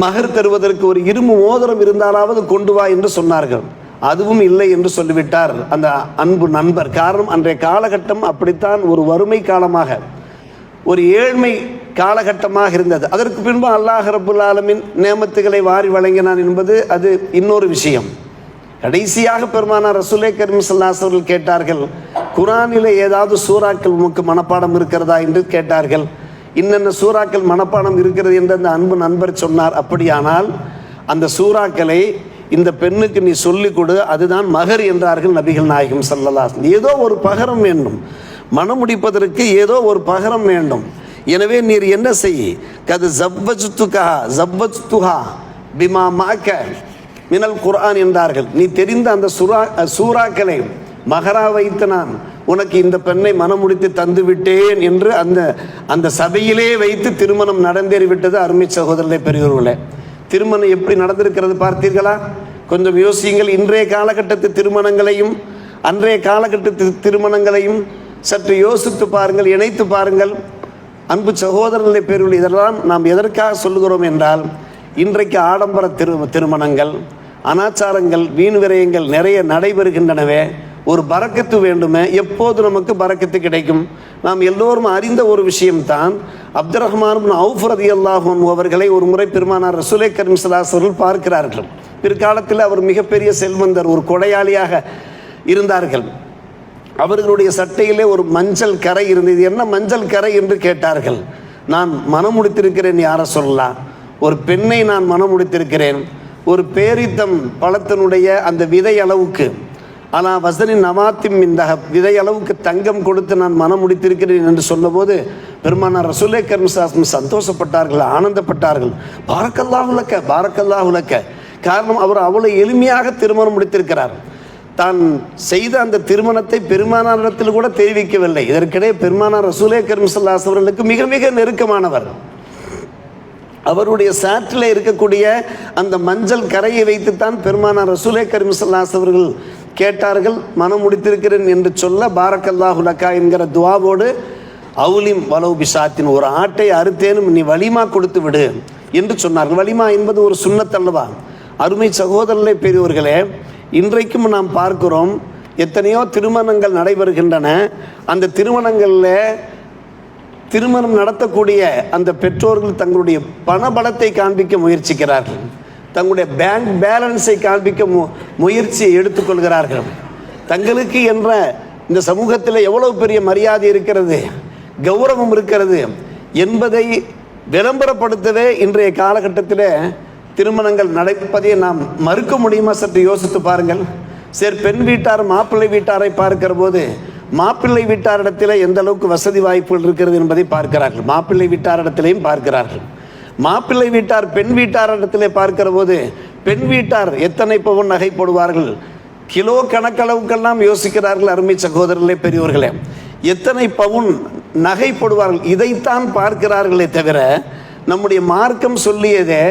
மஹர் தருவதற்கு ஒரு இரும்பு மோதிரம் இருந்தாலாவது கொண்டு வா என்று சொன்னார்கள். அதுவும் இல்லை என்று சொல்லிவிட்டார் அந்த அன்பு நண்பர். காரணம், அன்றைய காலகட்டம் அப்படித்தான் ஒரு வறுமை காலமாக, ஒரு ஏழ்மை காலகட்டமாக இருந்தது. அதற்கு பின்பு அல்லாஹ் ரப்புல் ஆலமீன் நேமத்துகளை வாரி வழங்கினான் என்பது அது இன்னொரு விஷயம். கடைசியாக பெருமானார் ரசூலே கரீம் ஸல்லல்லாஹு அலைஹி வஸல்லம் கேட்டார்கள், குர்ஆனிலே ஏதாவது சூறாக்கள் உமக்கு மனப்பாடம் இருக்கிறதா என்று கேட்டார்கள். இன்னென்ன சூறாக்கள் மனப்பாடம் இருக்கிறது என்று அந்த அன்பு நண்பர் சொன்னார். அப்படியானால் அந்த சூறாக்களை இந்த பெண்ணுக்கு நீ சொல்லிக் கொடு, அதுதான் மஹர் என்றார்கள் நபிகள் நாயகம் ஸல்லல்லாஹு அலைஹி வஸல்லம். ஏதோ ஒரு பகரம் வேண்டும், மனம் முடிப்பதற்கு ஏதோ ஒரு பகரம் வேண்டும். எனவே நீர் என்ன செய், கது ஜவ்வஜ்துஹா பிமா மாக்க மினல் குர்ஆன் என்றார்கள். நீ தெரிந்த அந்த சூறாக்களை மகரா வைத்து நான் உனக்கு இந்த பெண்ணை மனம் முடித்து தந்து விட்டேன் என்று அந்த சபையிலே வைத்து திருமணம் நடந்தேறிவிட்டது. அருமை சகோதரர்களே, பெரியோர்களே, திருமணம் எப்படி நடந்திருக்கிறது பார்த்தீர்களா? கொஞ்சம் யோசியுங்கள். இன்றைய காலகட்டத்து திருமணங்களையும் அன்றைய காலகட்டத்து திருமணங்களையும் சற்று யோசித்து பாருங்கள், இணைத்து பாருங்கள். அன்பு சகோதரர்களே, பெரியோர்களே, இதெல்லாம் நாம் எதற்காக சொல்லுகிறோம் என்றால், இன்றைக்கு ஆடம்பர திருமணங்கள், அனாச்சாரங்கள், வீண் விரயங்கள் நிறைய நடைபெறுகின்றனவே. ஒரு பரக்கத்து வேண்டுமே, எப்போது நமக்கு பரக்கத்து கிடைக்கும்? நாம் எல்லோரும் அறிந்த ஒரு விஷயம்தான். அப்துர் ரஹ்மான் இப்னு அவுஃப் ரலியல்லாஹு அன்ஹு அவர்களை ஒரு முறை பெருமானார் ரசூலே கரீம் ஸல்லல்லாஹு அலைஹி வஸல்லம் பார்க்கிறார்கள். பிற்காலத்தில் அவர் மிகப்பெரிய செல்வந்தர், ஒரு கொடையாளியாக இருந்தார்கள். அவர்களுடைய சட்டையிலே ஒரு மஞ்சள் கரை இருந்தது. என்ன மஞ்சள் கரை என்று கேட்டார்கள். நான் மனம் முடித்திருக்கிறேன் யார சொல்லலாம், ஒரு பெண்ணை நான் மனம் முடித்திருக்கிறேன், ஒரு பேரித்தம் பழத்தினுடைய அந்த விதை அளவுக்கு, ஆனால் வசனின் நவாத்திம் இந்த விதை அளவுக்கு தங்கம் கொடுத்து நான் மனம் முடித்திருக்கிறேன் என்று சொன்னபோது பெருமானார் ரசூலே கரீம் ஸல்லல்லாஹு அலைஹி வஸல்லம் சந்தோஷப்பட்டார்கள், ஆனந்தப்பட்டார்கள். பாரக்கல்லாஹு லக்க, பாரக்கல்லாஹு லக்க. காரணம், அவர் அவ்வளவு எளிமையாக திருமணம் முடித்திருக்கிறார். தான் செய்த அந்த திருமணத்தை பெருமானாரிடத்தில் கூட தெரிவிக்கவில்லை. இதற்கிடையே பெருமானார் ரசூலே கரீம் ஸல்லல்லாஹு அலைஹி அவர்களுக்கு மிக மிக நெருக்கமானவர். அவருடைய சாற்றில் இருக்கக்கூடிய அந்த மஞ்சள் கரையை வைத்துத்தான் பெருமானார் ரசூலே கரீம் ஸல்லல்லாஹு அலைஹி அவர்கள் கேட்டார்கள். மனம் முடித்திருக்கிறேன் என்று சொல்ல பாரக்கல்லாஹு லக்கா என்கிற துவாவோடு அவுலிம் வலவு பிசாத்தின், ஒரு ஆட்டை அறுத்தேனும் நீ வலிமா கொடுத்து விடு என்று சொன்னார்கள். வலிமா என்பது ஒரு சுன்னத் அல்லவா? அருமை சகோதரர்களே, பெரியவர்களே, இன்றைக்கும் நாம் பார்க்கிறோம் எத்தனையோ திருமணங்கள் நடைபெறுகின்றன. அந்த திருமணங்களில் திருமணம் நடத்தக்கூடிய அந்த பெற்றோர்கள் தங்களுடைய பணபலத்தை காண்பிக்க முயற்சிக்கிறார்கள், தங்களுடைய பேங்க் பேலன்ஸை காண்பிக்க முயற்சியை எடுத்துக்கொள்கிறார்கள். தங்களுக்கு என்ற இந்த சமூகத்தில் எவ்வளவு பெரிய மரியாதை இருக்கிறது, கௌரவம் இருக்கிறது என்பதை விளம்பரப்படுத்தவே இன்றைய காலகட்டத்தில் திருமணங்கள் நடப்பதை நாம் மறுக்க முடியுமா? சற்று யோசித்து பாருங்கள். சரி, பெண் வீட்டார் மாப்பிள்ளை வீட்டாரை பார்க்கிற போது மாப்பிள்ளை வீட்டாரிடத்தில் எந்த அளவுக்கு வசதி வாய்ப்புகள் இருக்கிறது என்பதை பார்க்கிறார்கள். மாப்பிள்ளை வீட்டாரிடத்திலையும் பார்க்கிறார்கள். மாப்பிள்ளை வீட்டார் பெண் வீட்டாரிடத்திலே பார்க்கிற போது பெண் வீட்டார் எத்தனை பவுன் நகை போடுவார்கள், கிலோ கணக்களவுக்கெல்லாம் யோசிக்கிறார்கள். அருமை சகோதரர்களே, பெரியோர்களே, எத்தனை பவுன் நகை போடுவார்கள், இதைத்தான் பார்க்கிறார்களே தவிர நம்முடைய மார்க்கம் சொல்லியதே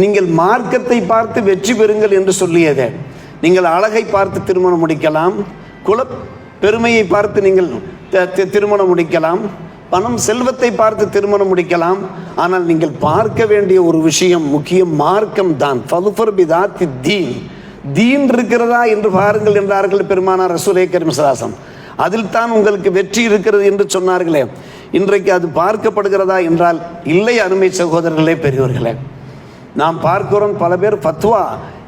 நீங்கள் மார்க்கத்தை பார்த்து வெற்றி பெறுங்கள் என்று சொல்லியதே. நீங்கள் அழகை பார்த்து திருமணம் முடிக்கலாம், குல பெருமையை பார்த்து நீங்கள் திருமணம் முடிக்கலாம், பணம் செல்வத்தை பார்த்து திருமணம் முடிக்கலாம். ஆனால் நீங்கள் பார்க்க வேண்டிய ஒரு விஷயம் முக்கியம், மார்க்கம் தான். ஃபதுஃபர் பிதாத்தி தீன், தீன் இருக்கிறதா என்று பாருங்கள் என்றார்கள் பெருமானார் ரசூலே கரீம் ஸல்லல்லாஹு அலைஹி வஸல்லம். அதில் தான் உங்களுக்கு வெற்றி இருக்கிறது என்று சொன்னார்களே. இன்றைக்கு அது பார்க்கப்படுகிறதா என்றால் இல்லை. அருமை சகோதரர்களே, பெரியவர்களே, நாம் பார்க்கிறோம் பல பேர் ஃபத்வா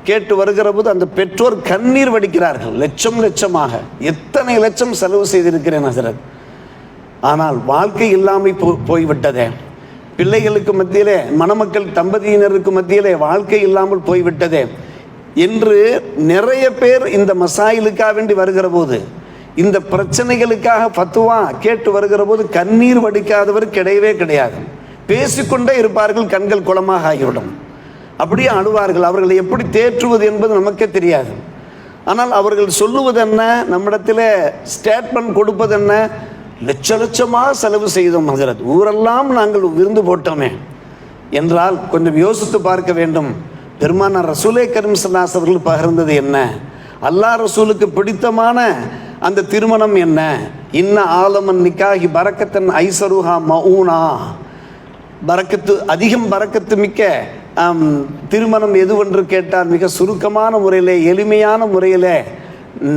கேட்டு வருகிற போது அந்த பெற்றோர் கண்ணீர் வடிக்கிறார்கள். லட்சம் லட்சமாக, எத்தனை லட்சம் செலவு செய்திருக்கிறேன் ஹஸரத், ஆனால் வாழ்க்கை இல்லாமல் போய்விட்டதே. பிள்ளைகளுக்கு மத்தியிலே, மணமக்கள் தம்பதியினருக்கு மத்தியிலே வாழ்க்கை இல்லாமல் போய்விட்டதே என்று நிறைய பேர் இந்த மசாயிலுக்காக வேண்டி வருகிற போது, இந்த பிரச்சனைகளுக்காக ஃபத்வா கேட்டு வருகிற போது கண்ணீர் வடிக்காதவர் கிடையவே கிடையாது. பேசிக்கொண்டே இருப்பார்கள், கண்கள் குளமாக ஆகிவிடும், அப்படியே அழுவார்கள். அவர்களை எப்படி தேற்றுவது என்பது நமக்கே தெரியாது. ஆனால் அவர்கள் சொல்லுவது என்ன, நம்மிடத்தில் ஸ்டேட்மெண்ட் கொடுப்பது என்ன, லட்ச லட்சமாக செலவு செய்தோம் ஹஸரத், ஊரெல்லாம் நாங்கள் விருந்து போட்டோமே என்றால் கொஞ்சம் யோசித்து பார்க்க வேண்டும். பெருமானார் ரசூலே கரீம் ஸல்லல்லாஹு அலைஹி அவர்கள் பகிர்ந்தது என்ன, அல்லாஹ் ரசூலுக்கு பிடித்தமான அந்த திருமணம் என்ன? இன்ன ஆலமன் நிக்காஹி பரக்கத்தன் ஐசருஹா மஊனா, பரக்கத்து அதிகம் பரக்கத்து மிக்க திருமணம் எதுவென்று கேட்டால் மிக சுருக்கமான முறையிலே, எளிமையான முறையிலே,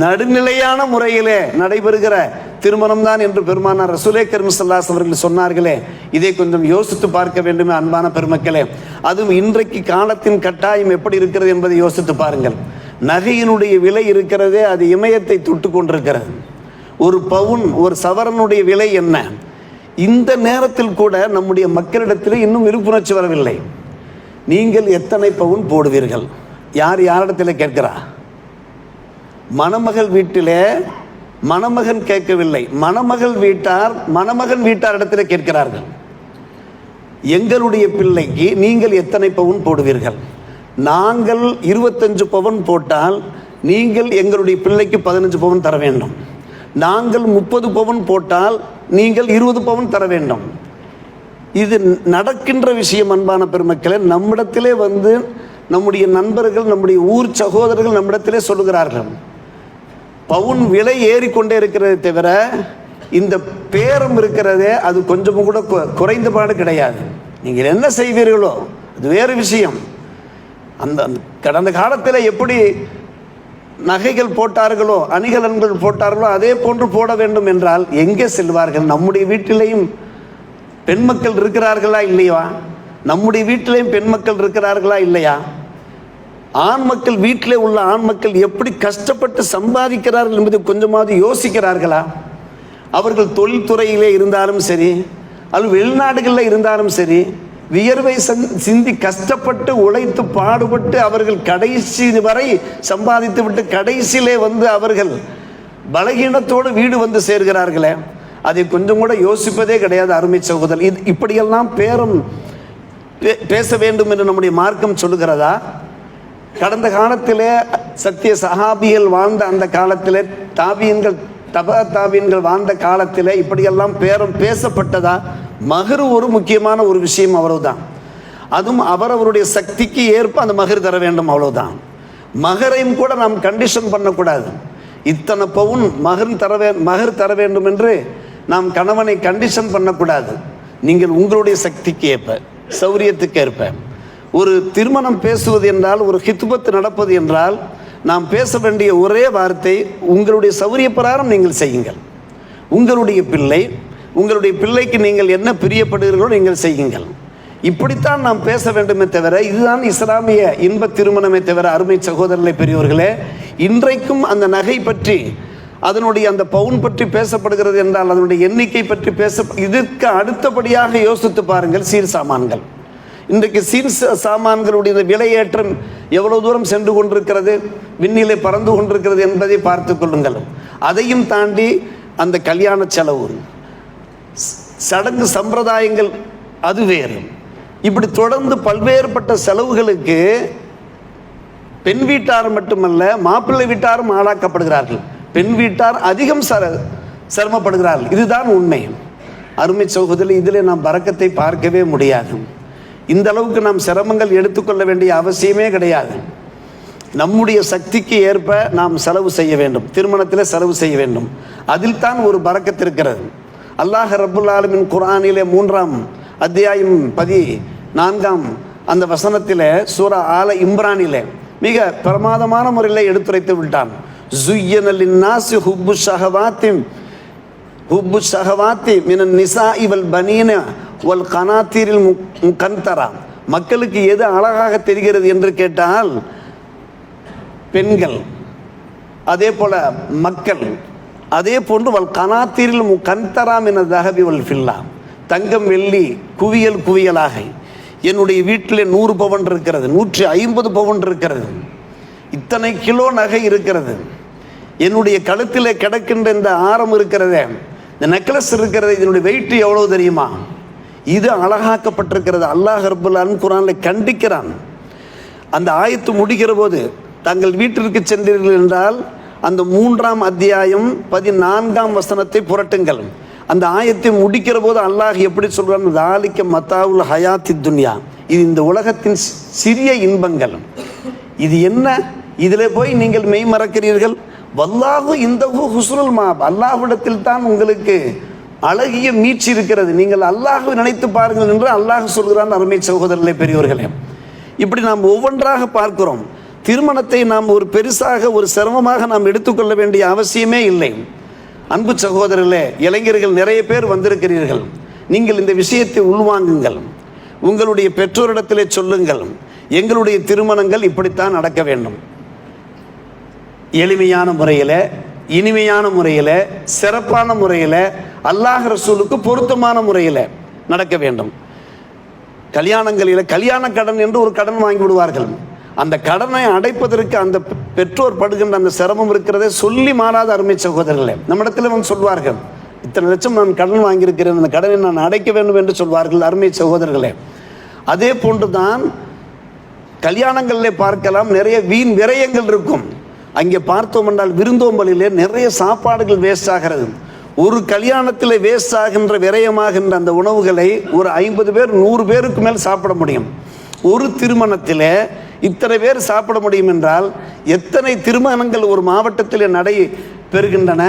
நடுநிலையான முறையிலே நடைபெறுகிற திருமணம் தான் என்று பெருமானார் ரசூலே கரீம் ஸல்லல்லாஹு அலைஹி அவர்கள் சொன்னார்களே. இதை கொஞ்சம் யோசித்து பார்க்க வேண்டுமே அன்பான பெருமக்களே. அதுவும் இன்றைக்கு காலத்தின் கட்டாயம் எப்படி இருக்கிறது என்பதை யோசித்து பாருங்கள். நகையினுடைய விலை இருக்கிறதே, அது இமயத்தை தொட்டு கொண்டிருக்கிறது. ஒரு பவுன், ஒரு சவரனுடைய விலை என்ன? இந்த நேரத்தில் கூட நம்முடைய மக்களிடத்தில் இன்னும் விழிப்புணர்ச்சி வரவில்லை. நீங்கள் எத்தனை பவுன் போடுவீர்கள்? யார் யாரிடத்தில் கேட்கிறா? மணமகள் வீட்டிலே மணமகன் கேட்கவில்லை, மணமகள் வீட்டார் மணமகன் வீட்டாரிடத்தில் கேட்கிறார்கள். எங்களுடைய பிள்ளைக்கு நீங்கள் எத்தனை பவுன் போடுவீர்கள்? நாங்கள் 25 பவுன் போட்டால் நீங்கள் எங்களுடைய பிள்ளைக்கு 15 பவுன் தர வேண்டும். நாங்கள் 30 பவுன் போட்டால் நீங்கள் 20 பவுன் தர வேண்டும். இது நடக்கின்ற விஷயம் அன்பான பெருமக்களே. நம்மிடத்திலே வந்து நம்முடைய நண்பர்கள், நம்முடைய ஊர் சகோதரர்கள் நம்மிடத்திலே சொல்லுகிறார்கள், பவுன் விலை ஏறிக்கொண்டே இருக்கிறதை தவிர இந்த பேரம் இருக்கிறதே அது கொஞ்சமும் கூட குறைந்தபாடு கிடையாது. நீங்கள் என்ன செய்வீர்களோ அது வேறு விஷயம். அந்த கடந்த காலத்தில் எப்படி நகைகள் போட்டார்களோ, அணிகலன்கள் போட்டார்களோ, அதே போன்று போட வேண்டும் என்றால் எங்கே செல்வார்கள்? நம்முடைய வீட்டிலேயும் பெண் மக்கள் இருக்கிறார்களா இல்லையா? நம்முடைய வீட்டிலேயும் பெண் மக்கள் இருக்கிறார்களா இல்லையா? ஆண் மக்கள், வீட்டிலே உள்ள ஆண் மக்கள் எப்படி கஷ்டப்பட்டு சம்பாதிக்கிறார்கள் என்பதை கொஞ்சமாவது யோசிக்கிறார்களா? அவர்கள் தொழில்துறையிலே இருந்தாலும் சரி, அல்லது வெளிநாடுகளில் இருந்தாலும் சரி, வியர்வை சிந்தி கஷ்டப்பட்டு உழைத்து பாடுபட்டு அவர்கள் கடைசி வரை சம்பாதித்து விட்டு கடைசியிலே வந்து அவர்கள் பலகீனத்தோடு வீடு வந்து சேர்கிறார்களே, அதை கொஞ்சம் கூட யோசிப்பதே கிடையாது. அருமை சகோதரர், இது இப்படியெல்லாம் பேச வேண்டும் என்று நம்முடைய மார்க்கம் சொல்லுகிறதா? கடந்த காலத்திலே சத்திய சஹாபிகள் வாழ்ந்த அந்த காலத்திலே, தாபியன்கள் வாழ்ந்த காலத்தில் இப்படியெல்லாம் பேசப்பட்டதா? மகர் ஒரு முக்கியமான ஒரு விஷயம், அவ்வளவுதான். அதுவும் அவரவருடைய சக்திக்கு ஏற்ப அந்த மகர் தர வேண்டும், அவ்வளவுதான். மகரையும் கூட நாம் கண்டிஷன் பண்ணக்கூடாது. இத்தனை பவுன் மகர் தர வேண்டும் என்று நாம் கணவனை கண்டிஷன் பண்ணக்கூடாது. நீங்கள் உங்களுடைய சக்திக்கு ஏற்ப, சௌரியத்துக்கு ஏற்ப. ஒரு திருமணம் பேசுவது என்றால், ஒரு ஹித்பத் நடப்பது என்றால், நாம் பேச வேண்டிய ஒரே வார்த்தை, உங்களுடைய சௌரிய பிரகாரம் நீங்கள் செய்யுங்கள். உங்களுடைய பிள்ளைக்கு நீங்கள் என்ன பிரியப்படுகிறீர்களோ நீங்கள் செய்யுங்கள். இப்படித்தான் நாம் பேச வேண்டுமே தவிர, இதுதான் இஸ்லாமிய இன்ப திருமணமே தவிர, அருமை சகோதரர்களே, பெரியோர்களே, இன்றைக்கும் அந்த நகை பற்றி, அதனுடைய அந்த பவுன் பற்றி பேசப்படுகிறது என்றால், அதனுடைய எண்ணிக்கை பற்றி இதற்கு அடுத்தபடியாக யோசித்து பாருங்கள், சீர் சாமான்கள். இன்றைக்கு சீர் சாமான்களுடைய விலையேற்றம் எவ்வளவு தூரம் சென்று கொண்டிருக்கிறது, விண்ணிலே பறந்து கொண்டிருக்கிறது என்பதை பார்த்து கொள்ளுங்கள். அதையும் தாண்டி அந்த கல்யாண செலவு, சடங்கு சம்பிரதாயங்கள், அது வேறு. இப்படி தொடர்ந்து பல்வேறுபட்ட செலவுகளுக்கு பெண் வீட்டார் மட்டுமல்ல, மாப்பிள்ளை வீட்டாரும் ஆளாக்கப்படுகிறார்கள். பெண் வீட்டார் அதிகம் சிரமப்படுகிறார்கள். இதுதான் உண்மை. அருமை சகோதரர்களே, இதில் நாம் பரக்கத்தை பார்க்கவே முடியாது. இந்த அளவுக்கு நாம் சிரமங்கள் எடுத்துக்கொள்ள வேண்டிய அவசியமே கிடையாது. நம்முடைய சக்திக்கு ஏற்ப நாம் செலவு செய்ய வேண்டும், திருமணத்தில் செலவு செய்ய வேண்டும். அதில் தான் ஒரு பரக்கத்து இருக்கிறது. அல்லாஹ் ரப்புல் ஆலமீன் குர்ஆனிலே 3ஆம் அத்தியாயம் 14ஆம் அந்த வசனத்திலே, சூரா ஆல இம்ரானிலே மிக பிரமாதமான முறையில் எடுத்துரைத்து விட்டான். ஸுய்யன லின்னாஸி ஹுப்பு ஷஹவாத்தி மினன் நிசாஇ வல் பனீன வல் கனாத்தீரில் முகந்தரா. மக்களுக்கு எது அழகாக தெரிகிறது என்று கேட்டால் பெண்கள், அதே போல மக்கள், அதே போன்று வல் கனாத்தீரில் முகந்தரா மின தஹபி வல் ஃபில்லா, தங்கம் வெள்ளி குவியலாக. என்னுடைய வீட்டில் 100 பவுன் இருக்கிறது, 150 பவுன் இருக்கிறது, இத்தனை கிலோ நகை இருக்கிறது, என்னுடைய கழுத்தில் கிடக்கின்ற இந்த ஆரம் இருக்கிறதே, இந்த நெக்லஸ் இருக்கிறது, இதனுடைய வெயிட் எவ்வளவு தெரியுமா? இது அழகாக்கப்பட்டிருக்கிறது. அல்லாஹ் ரப்புல் ஆலமீன் குர்ஆனில் கண்டிக்கிறான். அந்த ஆயத்து முடிக்கிற போது, தங்கள் வீட்டிற்கு சென்றீர்கள் என்றால் அந்த 3ஆம் அத்தியாயம் 14ஆம் வசனத்தை புரட்டுங்கள். அந்த ஆயத்தை முடிக்கிற போது அல்லாஹ் எப்படி சொல்றான்? தாலிக்க மத்தாவுல் ஹயாத்தி துன்யா, இது இந்த உலகத்தின் சிறிய இன்பங்கள். இது என்ன? இதில் போய் நீங்கள் மெய் மறக்கிறீர்கள். வல்லாஹு இந்த ஹுஸ்னுல் மாப், அல்லாஹ்விடத்தில் தான் உங்களுக்கு அழகிய மீட்சி இருக்கிறது, நீங்கள் அல்லாஹ் நினைத்து பாருங்கள் என்று அல்லாஹ் சொல்கிறான். அருமை சகோதரர்களே, பெரியோர்களே, இப்படி நாம் ஒவ்வொன்றாக பார்க்கிறோம். திருமணத்தை நாம் ஒரு பெருசாக, ஒரு சிரமமாக நாம் எடுத்துக்கொள்ள வேண்டிய அவசியமே இல்லை. அன்பு சகோதரர்களே, இளைஞர்கள் நிறைய பேர் வந்திருக்கிறீர்கள். நீங்கள் இந்த விஷயத்தை உள்வாங்குங்கள். உங்களுடைய பெற்றோரிடத்திலே சொல்லுங்கள், எங்களுடைய திருமணங்கள் இப்படித்தான் நடக்க வேண்டும். எளிமையான முறையில், இனிமையான முறையில், சிறப்பான முறையில், அல்லாஹ் ரசூலுக்கு பொருத்தமான முறையில் நடக்க வேண்டும். கல்யாணங்களில் கல்யாண கடன் என்று ஒரு கடன் வாங்கி விடுவார்கள். அந்த கடனை அடைப்பதற்கு அந்த பெற்றோர் படுகின்ற அந்த சிரமம் இருக்கிறதே சொல்லி மாறாத அருமை சகோதரர்களே. நம்மிடத்தில் வந்து சொல்வார்கள், இத்தனை லட்சம் நான் கடன் வாங்கியிருக்கிறேன், அந்த கடனை நான் அடைக்க வேண்டும் என்று சொல்வார்கள். அருமை சகோதரர்களே, அதே போன்றுதான் கல்யாணங்களில் பார்க்கலாம், நிறைய வீண் விரயங்கள் இருக்கும். அங்கே பார்த்தோம் என்றால் விருந்தோம்பலிலே நிறைய சாப்பாடுகள் வேஸ்ட் ஆகிறது. ஒரு கல்யாணத்தில் வேஸ்ட் ஆகின்ற விரயமாகின்ற அந்த உணவுகளை ஒரு 50 பேர் 100 பேருக்கு மேல் சாப்பிட முடியும். ஒரு திருமணத்தில் இத்தனை பேர் சாப்பிட முடியும் என்றால் எத்தனை திருமணங்கள் ஒரு மாவட்டத்தில் நடை பெறுகின்றன?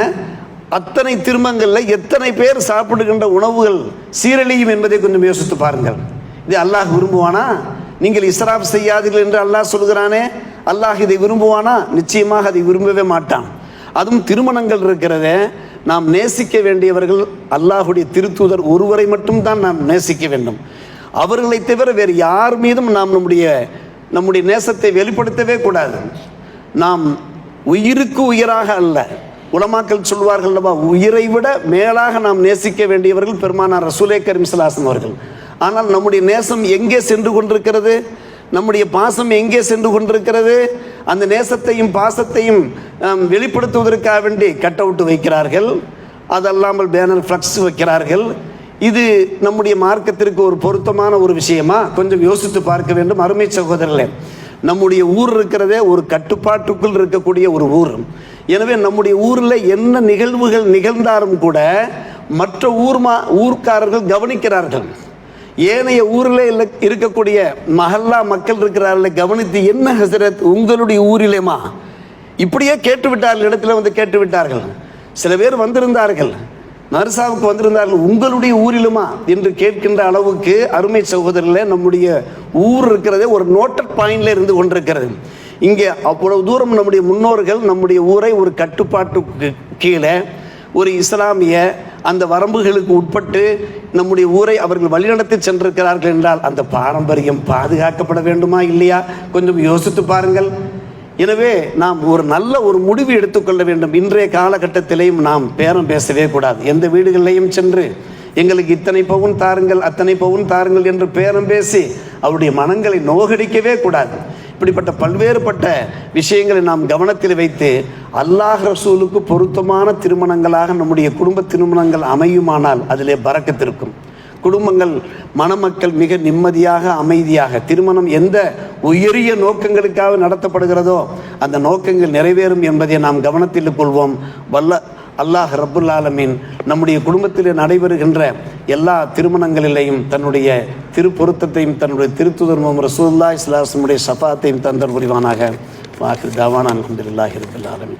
அத்தனை திருமணங்களில் எத்தனை பேர் சாப்பிடுகின்ற உணவுகள் சீரழியும் என்பதை கொஞ்சம் யோசித்து பாருங்கள். இது அல்லாஹ் விரும்புவானா? நீங்கள் இஸ்ராப் செய்யாதீர்கள் என்று அல்லாஹ் சொல்கிறானே, அல்லாஹ் இதை விரும்புவானா? நிச்சயமாக அதை விரும்பவே மாட்டான். அதுவும் திருமணங்கள் இருக்கிறதே, நாம் நேசிக்க வேண்டியவர்கள் அல்லாஹுடைய திருத்தூதர் ஒருவரை மட்டும்தான் நாம் நேசிக்க வேண்டும். அவர்களை தவிர வேறு யார் மீதும் நாம் நம்முடைய நேசத்தை வெளிப்படுத்தவே கூடாது. நாம் உயிருக்கு உயிராக அல்ல, உலமாக்கள் சொல்வார்கள் அல்லவா, உயிரை விட மேலாக நாம் நேசிக்க வேண்டியவர்கள் பெருமானார் ரசூலே கரீம் ஸல்லல்லாஹு அலைஹி வஸல்லம் அவர்கள். ஆனால் நம்முடைய நேசம் எங்கே சென்று கொண்டிருக்கிறது? நம்முடைய பாசம் எங்கே சென்று கொண்டிருக்கிறது? அந்த நேசத்தையும் பாசத்தையும் வெளிப்படுத்துவதற்காக வேண்டி கட் அவுட் வைக்கிறார்கள், அதல்லாமல் பேனர் ஃப்ளக்ஸ் வைக்கிறார்கள். இது நம்முடைய மார்க்கத்திற்கு ஒரு பொருத்தமான ஒரு விஷயமா? கொஞ்சம் யோசித்து பார்க்க வேண்டும் அருமை சகோதரர்களே. நம்முடைய ஊர் இருக்கிறதே ஒரு கட்டுப்பாட்டுக்குள் இருக்கக்கூடிய ஒரு ஊர். எனவே நம்முடைய ஊரில் என்ன நிகழ்வுகள் நிகழ்ந்தாலும் கூட மற்ற ஊர்க்காரர்கள் கவனிக்கிறார்கள். ஏனைய ஊரில் இருக்கக்கூடிய மஹல்லா மக்கள் இருக்கிறார்கள், கவனித்து என்ன ஹசரத் உங்களுடைய ஊரிலேமா? இப்படியே கேட்டு விட்டார்கள், இடத்துல வந்து கேட்டு விட்டார்கள். சில பேர் வந்திருந்தார்கள், மர்சாவுக்கு வந்திருந்தார்கள், உங்களுடைய ஊரிலுமா என்று கேட்கின்ற அளவுக்கு அருமை சகோதரர்களே, நம்முடைய ஊர் இருக்கிறதே ஒரு நோட்டட் பாயிண்ட்ல இருந்து கொண்டிருக்கிறது. இங்கே அவ்வளவு தூரம் நம்முடைய முன்னோர்கள் நம்முடைய ஊரை ஒரு கட்டுப்பாட்டுக்கு கீழே ஒரு இஸ்லாமிய அந்த வரம்புகளுக்கு உட்பட்டு நம்முடைய ஊரை அவர்கள் வழிநடத்தி சென்றிருக்கிறார்கள் என்றால் அந்த பாரம்பரியம் பாதுகாக்கப்பட வேண்டுமா இல்லையா? கொஞ்சம் யோசித்து பாருங்கள். எனவே நாம் ஒரு நல்ல ஒரு முடிவு எடுத்துக்கொள்ள வேண்டும். இன்றைய காலகட்டத்திலேயும் நாம் பேரம் பேசவே கூடாது. எந்த வீடுகளிலையும் சென்று எங்களுக்கு இத்தனை பவுன் தாருங்கள், அத்தனை பவுன் தாருங்கள் என்று பேரம் பேசி அவருடைய மனங்களை நோகடிக்கவே கூடாது. இப்படிப்பட்ட பல்வேறுபட்ட விஷயங்களை நாம் கவனத்தில் வைத்து அல்லாஹ் ரசூலுக்கு பொருத்தமான திருமணங்களாக நம்முடைய குடும்ப திருமணங்கள் அமையுமானால் அதிலே பரக்கத்திருக்கும். குடும்பங்கள் மணமக்கள் மிக நிம்மதியாக அமைதியாக, திருமணம் எந்த உயரிய நோக்கங்களுக்காக நடத்தப்படுகிறதோ அந்த நோக்கங்கள் நிறைவேறும் என்பதை நாம் கவனத்தில் கொள்வோம். அல்லாஹ் ரப்புல் ஆலமீன் நம்முடைய குடும்பத்தில் நடைபெறுகின்ற எல்லா திருமணங்களிலேயும் தன்னுடைய திருப்பொருத்தத்தையும் தன்னுடைய திருத்துதர் முஹம்மது ரசூலுல்லாஹி ஸல்லல்லாஹு அலைஹி வஸல்லம் ஷஃபாஅத்தையும் தந்தர் புரிவானாக. வாஹிர் தாவானா அல்ஹம்துலில்லாஹி ரப்பில் ஆலமீன்.